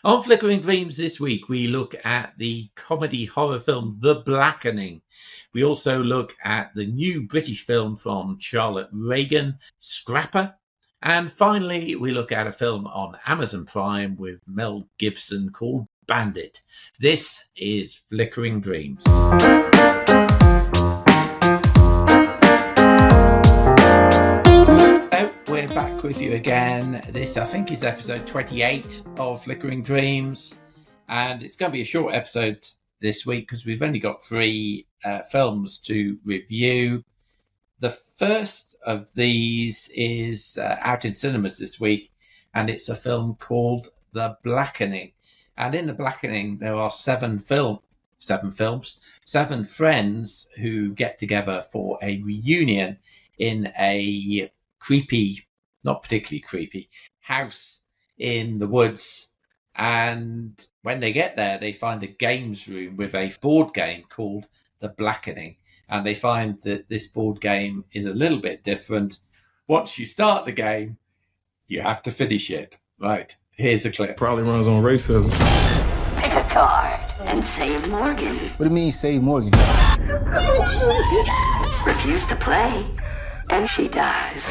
On Flickering Dreams this week, we look at the comedy horror film The Blackening. We also look at the new British film from Charlotte Regan, Scrapper. And finally, we look at a film on Amazon Prime with Mel Gibson called Bandit. This is Flickering Dreams. We're back with you again. This, I think, is episode 28 of Flickering Dreams. And it's going to be a short episode this week because we've only got 3 films to review. The first of these is out in cinemas this week, and it's a film called The Blackening. And in The Blackening, there are 7 friends who get together for a reunion in a creepy, not particularly creepy, house in the woods. And when they get there, they find a games room with a board game called The Blackening. And they find that this board game is a little bit different. Once you start the game, you have to finish it. Right, here's a clip. Probably runs on racism. Pick a card and save Morgan. What do you mean, save Morgan? Refuse to play, and she dies.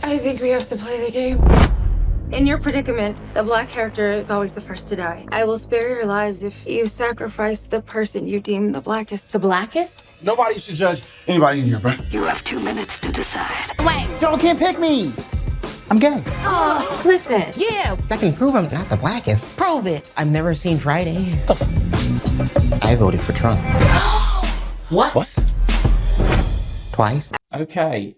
I think we have to play the game. In your predicament, the black character is always the first to die. I will spare your lives if you sacrifice the person you deem the blackest. The blackest? Nobody should judge anybody in here, bro. You have 2 minutes to decide. Wait. Y'all can't pick me. I'm gay. Oh, Clifton. Yeah, I can prove I'm not the blackest. prove it. I've never seen Friday. I voted for Trump. What? Twice. Okay,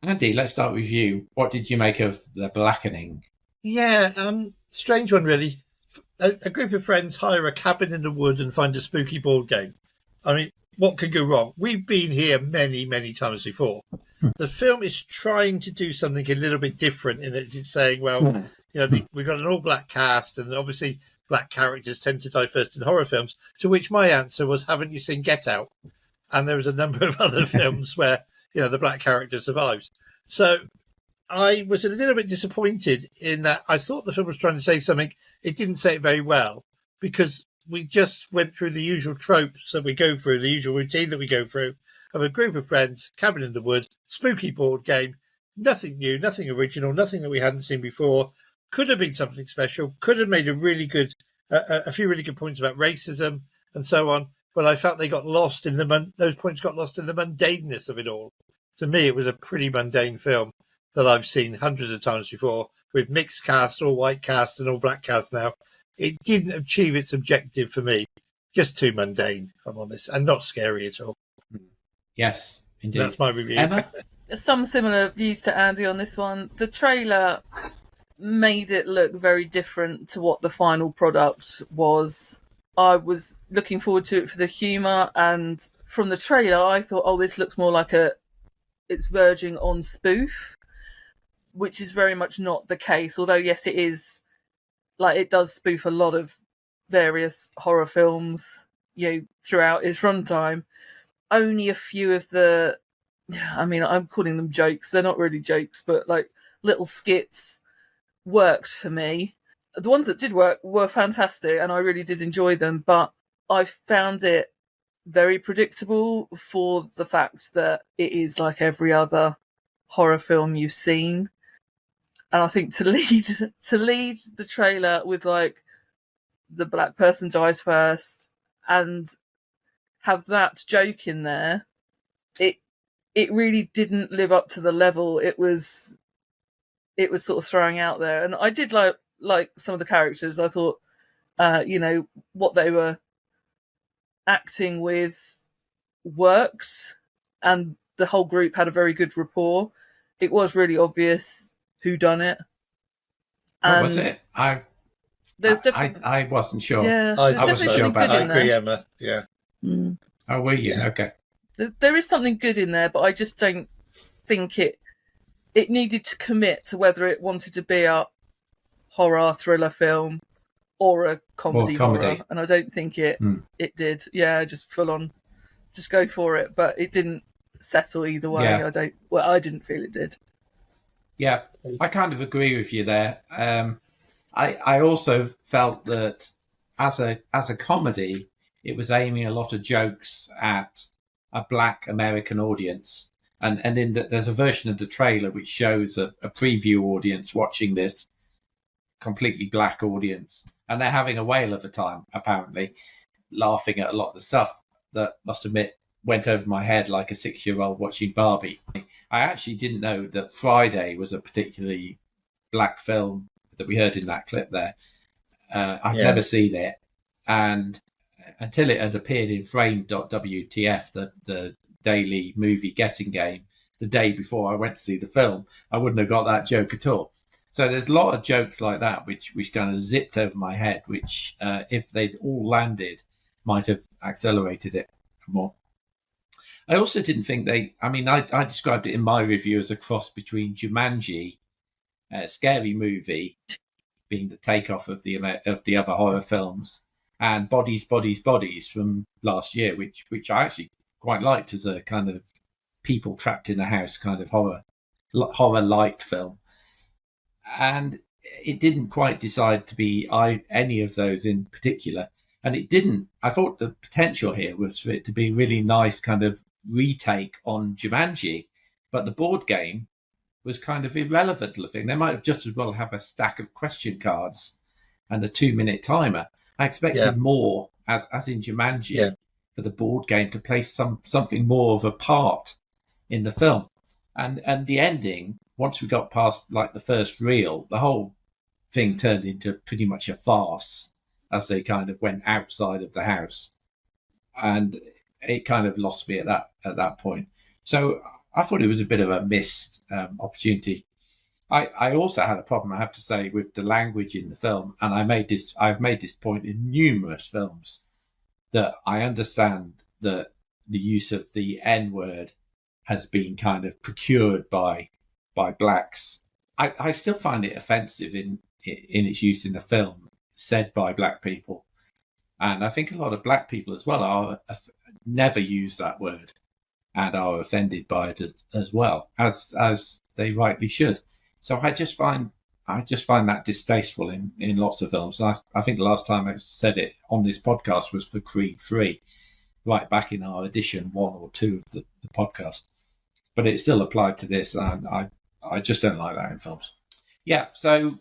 Andy, let's start with you. What did you make of The Blackening? Yeah, strange one, really. A group of friends hire a cabin in the wood and find a spooky board game. I mean, what could go wrong? We've been here many, many times before. The film is trying to do something a little bit different in that it's saying, well, we've got an all-black cast, and obviously black characters tend to die first in horror films, to which my answer was, haven't you seen Get Out? And there was a number of other films where, the black character survives. So I was a little bit disappointed in that I thought the film was trying to say something. It didn't say it very well because we just went through the usual tropes that we go through, the usual routine that we go through of a group of friends, cabin in the wood, spooky board game, nothing new, nothing original, nothing that we hadn't seen before. Could have been something special, could have made a few really good points about racism and so on. But I felt they got lost in those points got lost in the mundaneness of it all. To me, it was a pretty mundane film that I've seen hundreds of times before with mixed cast, all white cast and all black cast now. It didn't achieve its objective for me. Just too mundane, if I'm honest, and not scary at all. Yes, indeed. That's my review. Emma? Some similar views to Andy on this one. The trailer made it look very different to what the final product was. I was looking forward to it for the humour, and from the trailer I thought, this looks more like it's verging on spoof, which is very much not the case. Although, yes, it is, it does spoof a lot of various horror films, throughout its runtime. Only a few of I'm calling them jokes. They're not really jokes, but little skits worked for me. The ones that did work were fantastic, and I really did enjoy them, but I found it very predictable for the fact that it is like every other horror film you've seen. And I think to lead the trailer with the black person dies first and have that joke in there, it really didn't live up to the level it was sort of throwing out there. And I did like some of the characters. I thought what they were acting with worked, and the whole group had a very good rapport. It was really obvious who done it. What was it? I wasn't sure. Yeah, I wasn't sure about that. I agree, Emma. Yeah. Oh, were you? Yeah. Okay. There is something good in there, but I just don't think it needed to commit to whether it wanted to be a horror thriller film or a comedy. Horror, and I don't think it did. Yeah, just full on, just go for it. But it didn't settle either way. Yeah. I didn't feel it did. Yeah, I kind of agree with you there. I also felt that as a comedy, it was aiming a lot of jokes at a Black American audience. And there's a version of the trailer which shows a preview audience watching this, completely black audience, and they're having a whale of a time, apparently, laughing at a lot of the stuff that, must admit, went over my head like a 6-year-old watching Barbie. I actually didn't know that Friday was a particularly black film that we heard in that clip there. I've never seen it, and until it had appeared in Frame.wtf, the daily movie guessing game, the day before I went to see the film, I wouldn't have got that joke at all. So there's a lot of jokes like that which kind of zipped over my head, which if they'd all landed, might have accelerated it more. I also didn't think I described it in my review as a cross between Jumanji, a scary movie, being the takeoff of the other horror films, and Bodies, Bodies, Bodies from last year, which I actually quite liked as a kind of people trapped in a house kind of horror light film. And it didn't quite decide to be any of those in particular. And it didn't. I thought the potential here was for it to be a really nice kind of retake on Jumanji, but the board game was kind of irrelevant looking. They might have just as well have a stack of question cards and a 2-minute timer. I expected more, as in Jumanji, for the board game to play something more of a part in the film. And the ending, once we got past like the first reel, the whole thing turned into pretty much a farce as they kind of went outside of the house. And it kind of lost me at that point. So I thought it was a bit of a missed opportunity. I also had a problem, I have to say, with the language in the film, and I've made this point in numerous films, that I understand that the use of the N-word has been kind of procured by blacks. I still find it offensive in its use in the film, said by black people, and I think a lot of black people as well never use that word and are offended by it as well, as they rightly should. So I just find that distasteful in lots of films. I think the last time I said it on this podcast was for Creed 3, right back in our edition 1 or 2 of the podcast. But it still applied to this, and I just don't like that in films. Yeah, so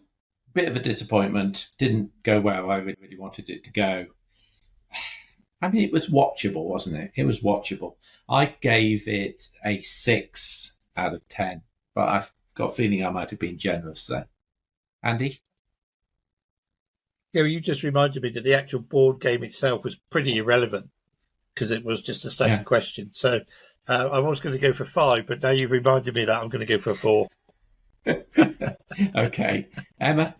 bit of a disappointment. Didn't go where I really wanted it to go. I mean, it was watchable, wasn't it? It was watchable. I gave it a 6 out of 10, but I've got a feeling I might have been generous there. Andy? Yeah, you just reminded me that the actual board game itself was pretty irrelevant because it was just a second question. So I was going to go for 5, but now you've reminded me that I'm going to go for a 4. Okay. Emma?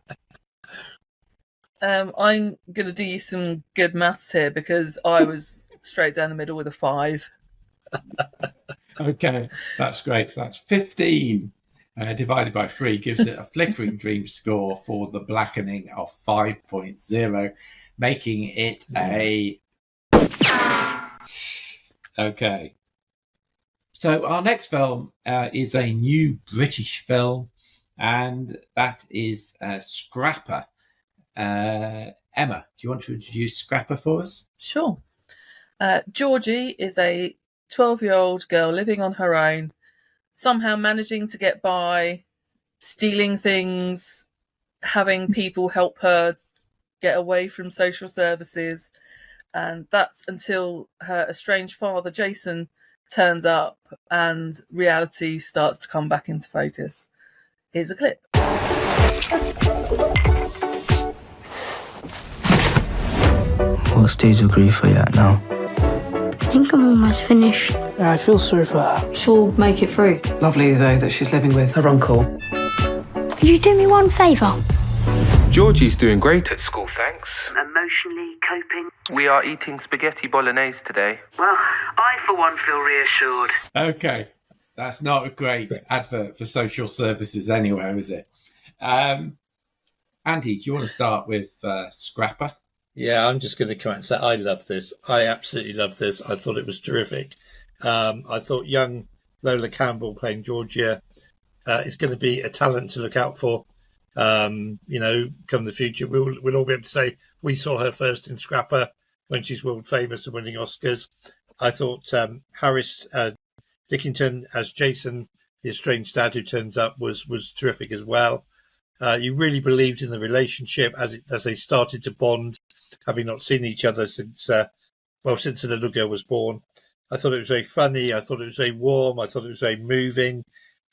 I'm going to do you some good maths here because I was straight down the middle with a 5. Okay, that's great. So that's 15 divided by 3 gives it a Flickering Dreams score for the Blackening of 5.0, making it a... Okay. So our next film is a new British film, and that is Scrapper. Emma, do you want to introduce Scrapper for us? Sure. Georgie is a 12-year-old girl living on her own, somehow managing to get by, stealing things, having people help her get away from social services. And that's until her estranged father, Jason, turns up and reality starts to come back into focus. Here's a clip. What stage of grief are you at now? I think I'm almost finished. Yeah, I feel sorry for her. She'll make it through. Lovely, though, that she's living with her uncle. Could you do me one favour? Georgie's doing great at school, thanks. Emotionally coping? We are eating spaghetti bolognese today. Well, I, for one, feel reassured. Okay. That's not a great advert for social services anywhere, is it? Andy, do you want to start with Scrapper? Yeah, I'm just going to come out and say I love this. I absolutely love this. I thought it was terrific. I thought young Lola Campbell playing Georgia is going to be a talent to look out for. Come the future, we'll all be able to say we saw her first in Scrapper when she's world famous and winning Oscars. I thought Harris Dickington as Jason, the estranged dad who turns up, was terrific as well. You really believed in the relationship as they started to bond, having not seen each other since the little girl was born. I thought it was very funny. I thought it was very warm. I thought it was very moving.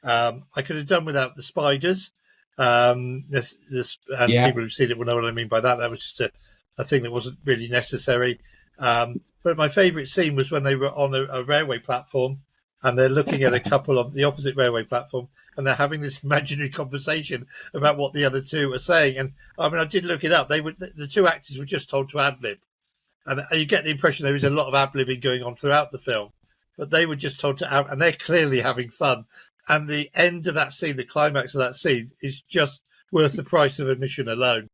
I could have done without the spiders. People who've seen it will know what I mean by that. That was just a thing that wasn't really necessary. But my favourite scene was when they were on a railway platform and they're looking at a couple on the opposite railway platform and they're having this imaginary conversation about what the other two are saying. And I mean, I did look it up. The two actors were just told to ad-lib. And you get the impression there is a lot of ad-libbing going on throughout the film. But they were just told to out, and they're clearly having fun. And the end of that scene, the climax of that scene, is just worth the price of admission alone.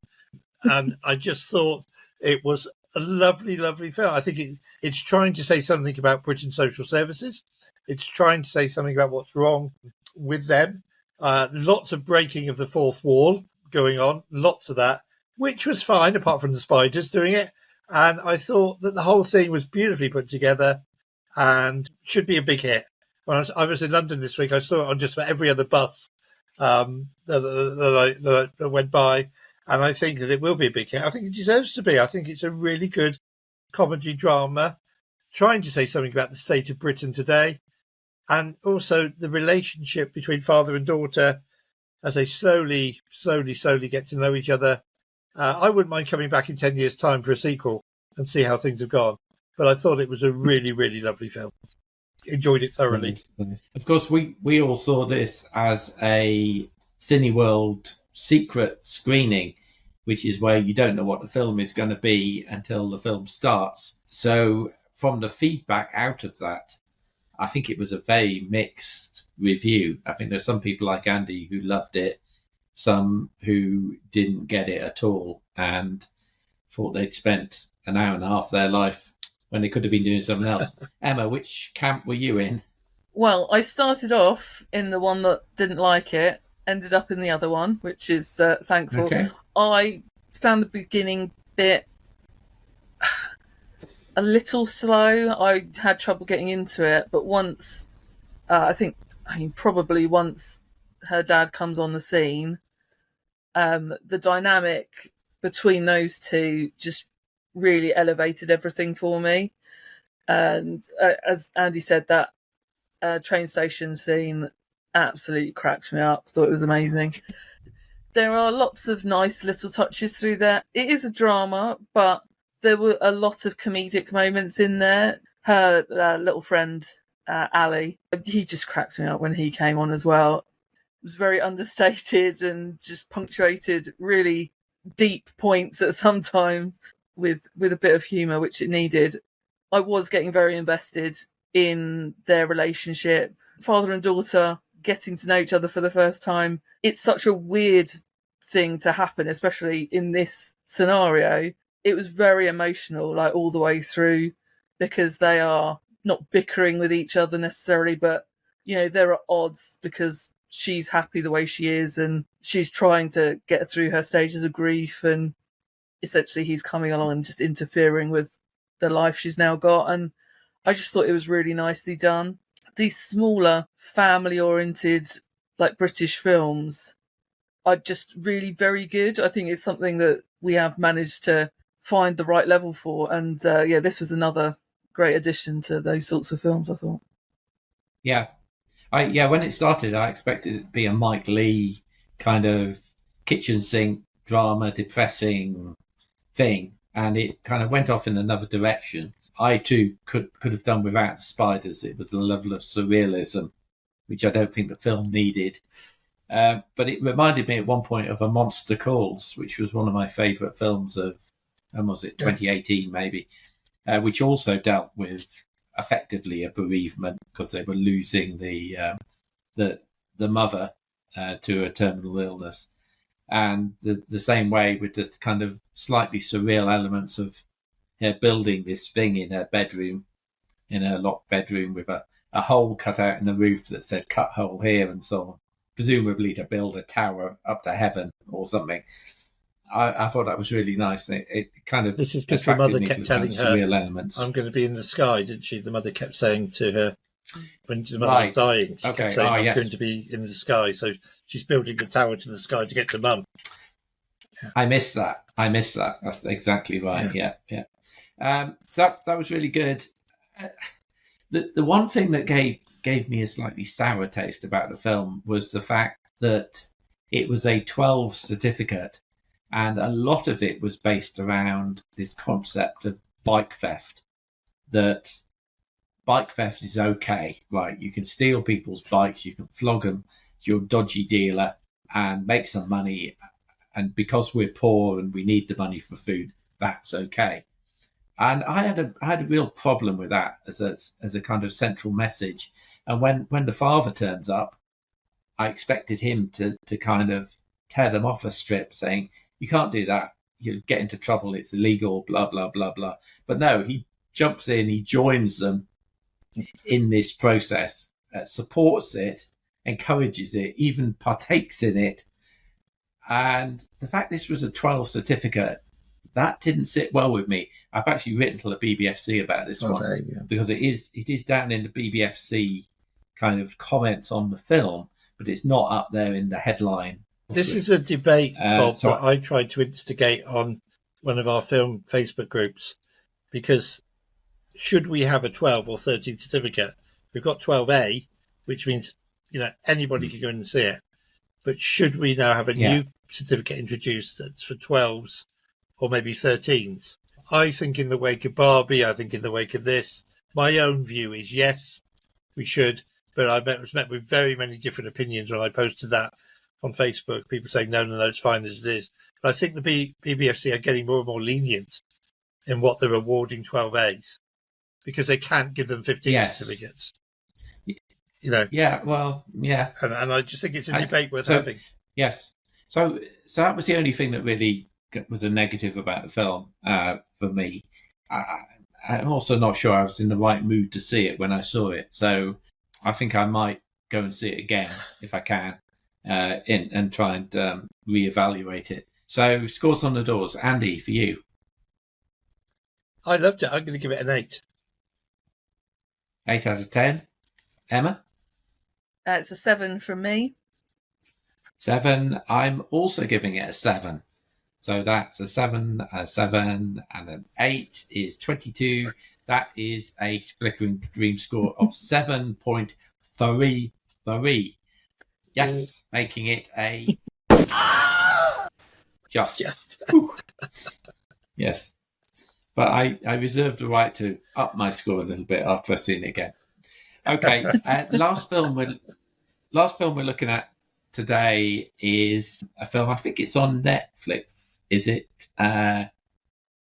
And I just thought it was a lovely, lovely film. I think it's trying to say something about Britain's social services. It's trying to say something about what's wrong with them. Lots of breaking of the fourth wall going on, lots of that, which was fine, apart from the spiders doing it. And I thought that the whole thing was beautifully put together and should be a big hit. When I was in London this week, I saw it on just about every other bus that went by. And I think that it will be a big hit. I think it deserves to be. I think it's a really good comedy drama, trying to say something about the state of Britain today. And also the relationship between father and daughter as they slowly get to know each other. I wouldn't mind coming back in 10 years' time for a sequel and see how things have gone. But I thought it was a really, really lovely film. Enjoyed it thoroughly. Of course, we all saw this as a Cineworld secret screening, which is where you don't know what the film is going to be until the film starts. So from the feedback out of that, I think it was a very mixed review. I think there's some people like Andy who loved it, some who didn't get it at all and thought they'd spent an hour and a half of their life when they could have been doing something else. Emma, which camp were you in? Well, I started off in the one that didn't like it, ended up in the other one, which is thankful. Okay. I found the beginning bit a little slow. I had trouble getting into it, but once, probably once her dad comes on the scene, the dynamic between those two just really elevated everything for me. And as Andy said, that train station scene absolutely cracked me up. Thought it was amazing. There are lots of nice little touches through there. It is a drama, but there were a lot of comedic moments in there. Her little friend, Ali, he just cracked me up when he came on as well. It was very understated and just punctuated really deep points at some times with a bit of humour, which it needed. I was getting very invested in their relationship. Father and daughter getting to know each other for the first time. It's such a weird thing to happen, especially in this scenario. It was very emotional, like all the way through, because they are not bickering with each other necessarily, but, you know, there are odds because she's happy the way she is and she's trying to get through her stages of grief, and essentially he's coming along and just interfering with the life she's now got. And I just thought it was really nicely done. These smaller, family-oriented, like British films are just really very good. I think it's something that we have managed to find the right level for. And this was another great addition to those sorts of films, I thought. Yeah. When it started, I expected it to be a Mike Leigh kind of kitchen sink drama, depressing thing. And it kind of went off in another direction. I too could have done without the spiders. It was a level of surrealism, which I don't think the film needed. But it reminded me at one point of A Monster Calls, which was one of my favourite films of, 2018 maybe, which also dealt with effectively a bereavement because they were losing the mother to a terminal illness. And the same way with just kind of slightly surreal elements of her building this thing in her bedroom, in her locked bedroom with a hole cut out in the roof that said cut hole here and so on. presumably to build a tower up to heaven or something. I thought that was really nice. And it kind of this is because the mother kept telling her, elements. "I'm going to be in the sky," didn't she? The mother kept saying to her when the mother was dying, she kept saying, "I'm going to be in the sky." So she's building the tower to the sky to get to Mum. I miss that. That's exactly right. Yeah. So that was really good. The one thing that gave me a slightly sour taste about the film was the fact that it was a 12 certificate, and a lot of it was based around this concept of bike theft. That bike theft is okay, right? You can steal people's bikes, you can flog them, you're a dodgy dealer, and make some money. And because we're poor and we need the money for food, that's okay. And I had a real problem with that as a kind of central message. And when the father turns up, I expected him to kind of tear them off a strip, saying, "You can't do that. You'll get into trouble. It's illegal, blah, blah, blah, blah." But no, he jumps in, he joins them in this process, supports it, encourages it, even partakes in it. And the fact this was a 12 certificate, that didn't sit well with me. I've actually written to the BBFC about this one because it is down in the BBFC kind of comments on the film, but it's not up there in the headline. This is a debate, Bob, that I tried to instigate on one of our film Facebook groups, because should we have a 12 or 13 certificate? We've got 12A, which means anybody can go in and see it. But should we now have a new certificate introduced that's for 12s or maybe 13s? I think in the wake of Barbie, I think in the wake of this, my own view is yes, we should. But I was met with very many different opinions when I posted that on Facebook. People saying, no, it's fine as it is. But I think the BBFC are getting more and more lenient in what they're awarding 12As because they can't give them 15 certificates. Yeah, well, yeah. And I just think it's a debate worth having. Yes. So that was the only thing that really was a negative about the film for me. I'm also not sure I was in the right mood to see it when I saw it. So I think I might go and see it again if I can and try and reevaluate it. So scores on the doors. Andy, for you. I loved it. I'm going to give it an 8. 8 out of 10. Emma? It's a 7 from me. 7. I'm also giving it a 7. So that's a 7, a 7, and an 8 is 22. That is a Flickering Dreams score of 7.33. Yes, making it a just. Yes. But I reserve the right to up my score a little bit after I've seen it again. Okay, last film we're looking at today is a film. I think it's on Netflix. Is it?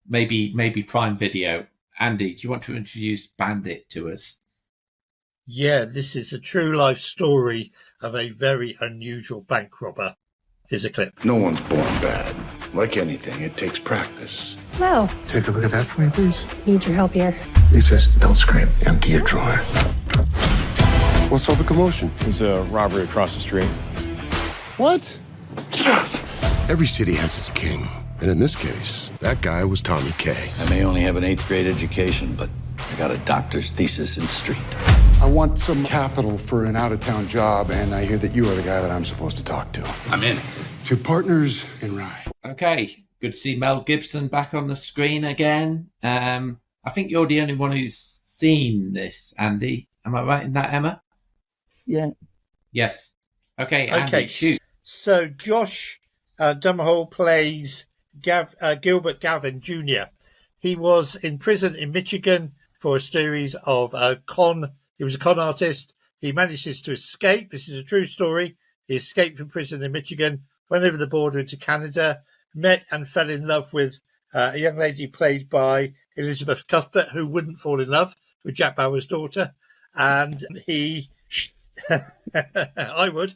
Maybe Prime Video. Andy, do you want to introduce Bandit to us? Yeah, this is a true life story of a very unusual bank robber. Here's a clip. No one's born bad. Like anything, it takes practice. Well, Take a look at that for me, please. need your help here. He says, don't scream. Empty your drawer. What's all the commotion? There's a robbery across the street. What? Yes! Every city has its king. And in this case, that guy was Tommy K. I may only have an 8th grade education, but I got a doctor's thesis in street. I want some capital for an out-of-town job, and I hear that you are the guy that I'm supposed to talk to. I'm in. 2 partners in ride. Okay, good to see Mel Gibson back on the screen again. I think you're the only one who's seen this, Andy. Am I right in that, Emma? Yeah. Yes. Okay, Andy, shoot. So Josh Duhamel plays Gilbert Gavin Jr. He was in prison in Michigan for a series of he was a con artist. He manages to escape. This is a true story. He escaped from prison in Michigan, went over the border into Canada, met and fell in love with a young lady played by Elizabeth Cuthbert, who wouldn't fall in love with Jack Bauer's daughter. And he, I would,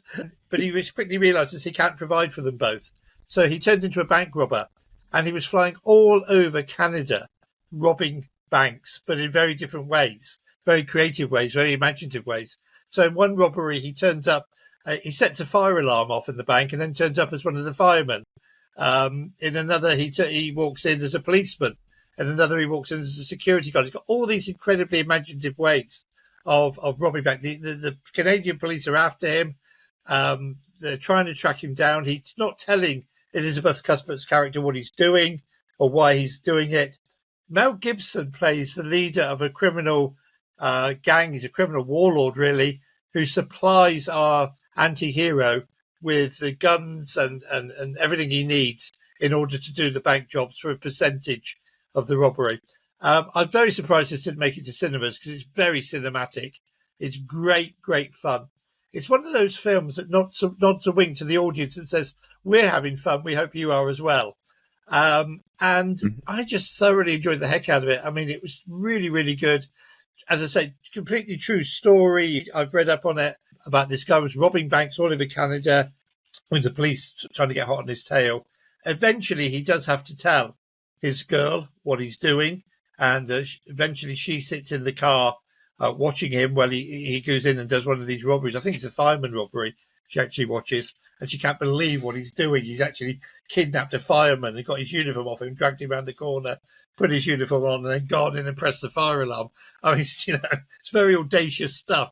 but he quickly realises he can't provide for them both. So he turned into a bank robber, and he was flying all over Canada, robbing banks, but in very different ways, very creative ways, very imaginative ways. So in one robbery, he turns up he sets a fire alarm off in the bank and then turns up as one of the firemen. In another, he walks in as a policeman. In another, he walks in as a security guard. He's got all these incredibly imaginative ways of robbing bank. The Canadian police are after him. They're trying to track him down. He's not telling Elizabeth Cuthbert's character what he's doing or why he's doing it. Mel Gibson plays the leader of a criminal gang. He's a criminal warlord, really, who supplies our anti-hero with the guns and everything he needs in order to do the bank jobs for a percentage of the robbery. I'm very surprised this didn't make it to cinemas because it's very cinematic. It's great fun. It's one of those films that nods a wink to the audience and says, we're having fun, we hope you are as well. And I just thoroughly enjoyed the heck out of it. I mean, it was really, really good. As I say, completely true story. I've read up on it about this guy who was robbing banks all over Canada with the police trying to get hot on his tail. Eventually, he does have to tell his girl what he's doing. And eventually she sits in the car watching him while he goes in and does one of these robberies. I think it's a fireman robbery she actually watches. And she can't believe what he's doing. He's actually kidnapped a fireman and got his uniform off him, dragged him around the corner, put his uniform on, and then gone in and pressed the fire alarm. I mean, it's very audacious stuff.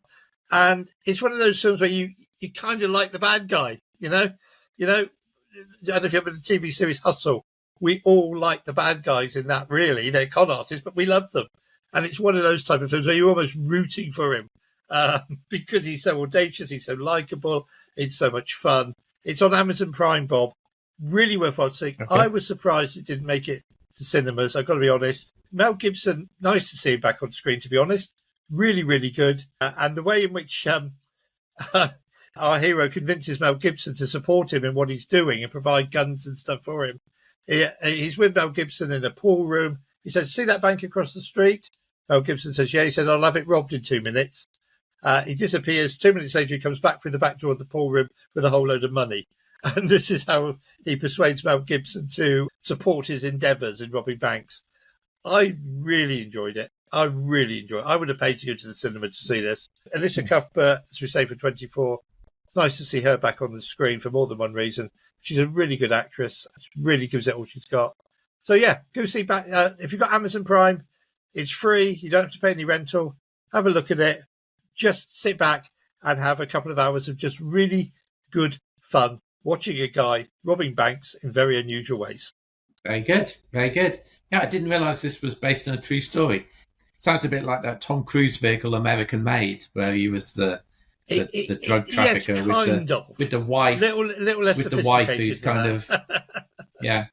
And it's one of those films where you kind of like the bad guy, I don't know if you remember the TV series Hustle. We all like the bad guys in that, really. They're con artists, but we love them. And it's one of those type of films where you're almost rooting for him because he's so audacious, he's so likeable, it's so much fun. It's on Amazon Prime, Bob. Really worthwhile seeing. Okay. I was surprised it didn't make it to cinemas, I've got to be honest. Mel Gibson, nice to see him back on screen, to be honest. Really, really good. And the way in which our hero convinces Mel Gibson to support him in what he's doing and provide guns and stuff for him. He's with Mel Gibson in a pool room. He says, see that bank across the street? Mel Gibson says, yeah. He said, I'll have it robbed in 2 minutes. He disappears. 2 minutes later, he comes back through the back door of the pool room with a whole load of money. And this is how he persuades Mel Gibson to support his endeavours in robbing banks. I really enjoyed it. I would have paid to go to the cinema to see this. Alicia Cuthbert, as we say, for 24. It's nice to see her back on the screen for more than one reason. She's a really good actress. She really gives it all she's got. So, yeah, go see back. If you've got Amazon Prime, it's free. You don't have to pay any rental. Have a look at it. Just sit back and have a couple of hours of just really good fun watching a guy robbing banks in very unusual ways. Very good. Very good. Yeah, I didn't realise this was based on a true story. Sounds a bit like that Tom Cruise vehicle, American Made, where he was the drug trafficker with the wife, little less with the wife who's kind of yeah.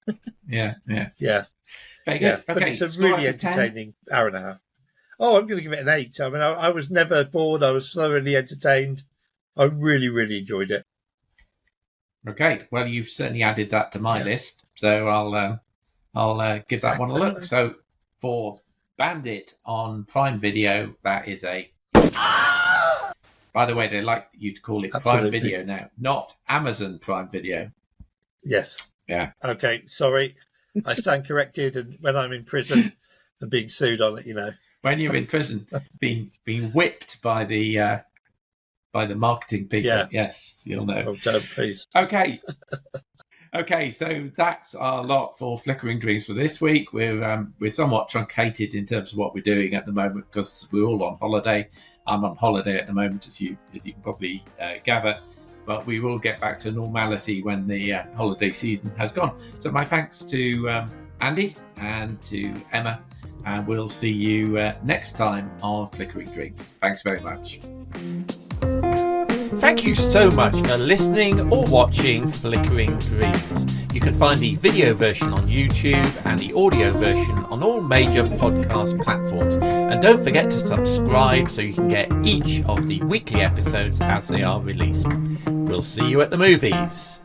Very good. Yeah, okay, but it's a really entertaining hour and a half. Oh, I'm going to give it an 8. I mean, I was never bored. I was thoroughly entertained. I really, really enjoyed it. Okay, well, you've certainly added that to my list, so I'll give that one a look. So for Bandit on Prime Video, that is a. By the way, they like you to call it Prime Video now, not Amazon Prime Video. Yes. Yeah. Okay. Sorry, I stand corrected, and when I'm in prison and being sued, I'll let you know. When you're in prison, being whipped by the marketing people, yes, you'll know. Oh, don't, please. Okay. Okay, so that's our lot for Flickering Dreams for this week. We're somewhat truncated in terms of what we're doing at the moment because we're all on holiday. I'm on holiday at the moment, as you can probably gather. But we will get back to normality when the holiday season has gone. So my thanks to Andy and to Emma. And we'll see you next time on Flickering Dreams. Thanks very much. Thank you so much for listening or watching Flickering Dreams. You can find the video version on YouTube and the audio version on all major podcast platforms. And don't forget to subscribe so you can get each of the weekly episodes as they are released. We'll see you at the movies.